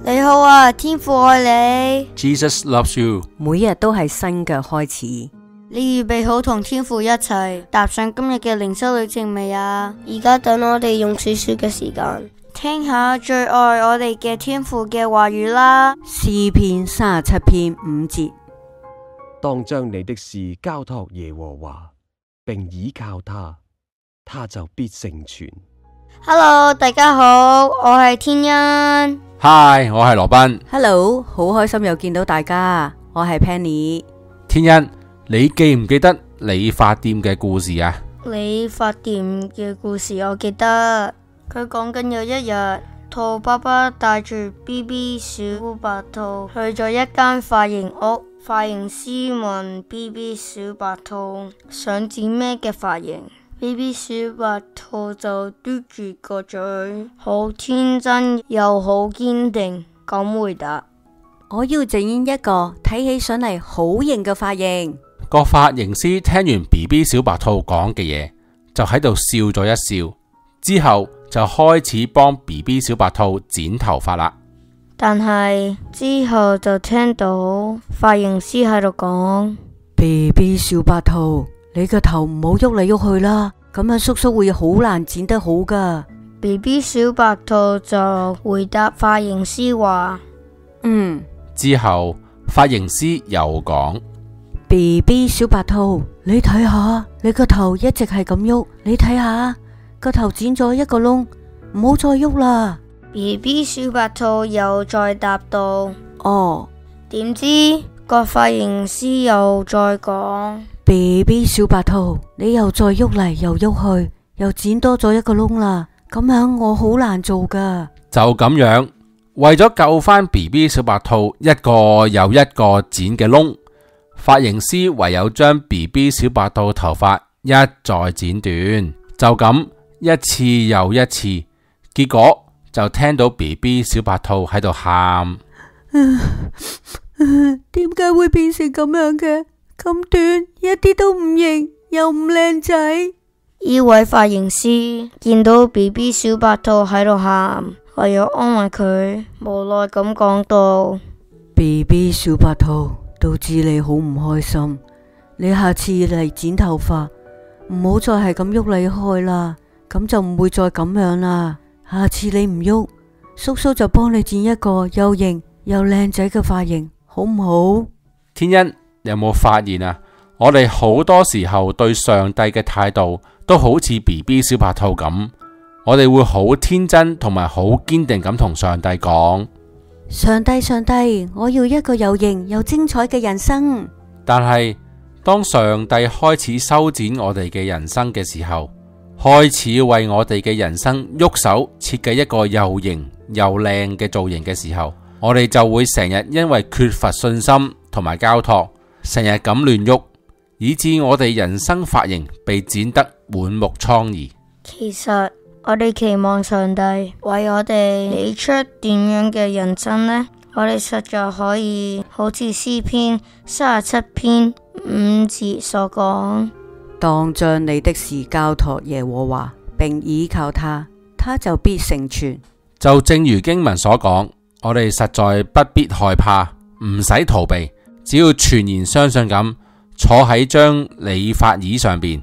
你好啊，天父愛你。 Jesus loves you。 每日都係新嘅開始。你預備好同天父一齊踏上今日嘅靈修旅程未啊？而家等我哋用少少嘅時間聽下最愛我哋嘅天父嘅話語啦。詩篇37篇5節，當將你的事交託耶和華，並倚靠他，他就必成全。Hello， 大家好，我係天恩。Hi， 我係羅賓。Hello， 好開心又見到大家，我係 Penny。天恩，你記唔記得理髮店嘅故事啊？理髮店嘅故事我記得，佢講緊有一日，兔爸爸帶住 BB 小白兔去咗一間髮型屋，髮型師問 BB 小白兔想剪咩嘅髮型。BB 小白兔就嘟住個嘴，好天真又好堅定咁回答：我要整一個睇起上嚟好型嘅髮型。個髮型師聽完 BB 小白兔講嘅嘢，就喺度笑咗一笑，之後就開始幫 BB 小白兔剪頭髮啦。但係之後就聽到髮型師喺度講：BB 小白兔，你個頭唔好喐嚟喐去啦，咁樣叔叔會好難剪得好噶。BB 小白兔就回答髮型師話：之後髮型師又講：BB 小白兔，你睇下，你個頭一直係咁喐，你睇下個頭剪咗一個窿，唔好再喐啦。BB 小白兔又再答道：哦。點知個髮型師又再講：BB 小白兔，你又再喐嚟又喐去，又剪多咗一個窿啦，咁樣我好難做噶。就咁樣，為咗救翻 BB 小白兔一個又一個剪嘅窿，髮型師唯有將 BB 小白兔頭髮一再剪短，就咁一次又一次，結果就聽到 BB 小白兔喺度喊：點解會變成咁樣嘅？咁短，一啲都唔型，又唔靚仔。呢位髮型師見到 BB 小白兔喺度喊，唯有安慰佢，無奈咁講到：BB 小白兔，都知你好唔開心，你下次嚟剪頭髮唔好再係咁喐嚟喐去啦，咁就唔會再咁樣啦。下次你唔喐，叔叔就幫你剪一個又型又靚仔嘅髮型，好唔好？天恩，有冇發現啊？我哋好多時候對上帝嘅態度都好似 BB 小白兔咁，我哋會好天真同埋好堅定咁同上帝講：上帝，上帝，我要一個又型又精彩嘅人生。但係當上帝開始修剪我哋嘅人生嘅時候，開始為我哋嘅人生喐手設計一個又型又靚嘅造型嘅時候，我哋就會成日因為缺乏信心同埋交託，成日咁亂喐，以致我哋人生髮型被剪得滿目瘡痍。其實我哋期望上帝為我哋理出點樣嘅人生呢？我哋實在可以好似詩篇37篇5節所講：當將你的事交託耶和華，並倚靠他，他就必成全。就正如經文所講，我哋實在不必害怕，唔使逃避，只要全然相信咁坐喺張理髮椅上邊，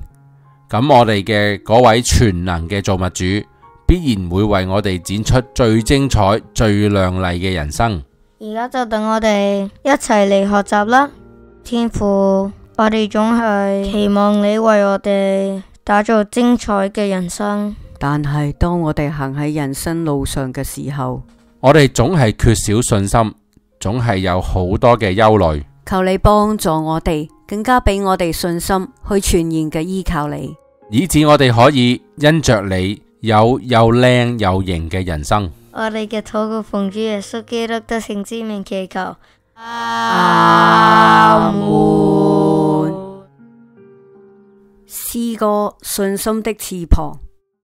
咁我哋嘅嗰位全能嘅造物主必然會為我哋剪出最精彩、最亮麗嘅人生。而家就等我哋一齊嚟學習啦。天父，我哋總係期望你為我哋打造精彩嘅人生，但係當我哋行喺人生路上嘅時候，我哋總係缺少信心，總係有好多嘅憂慮。求你幫助我哋，更加俾我哋信心去全然嘅依靠你，以致我哋可以因着你有又靚又型嘅人生。我哋嘅禱告奉主耶穌基督得勝之名祈求，阿門。詩歌信心的翅膀。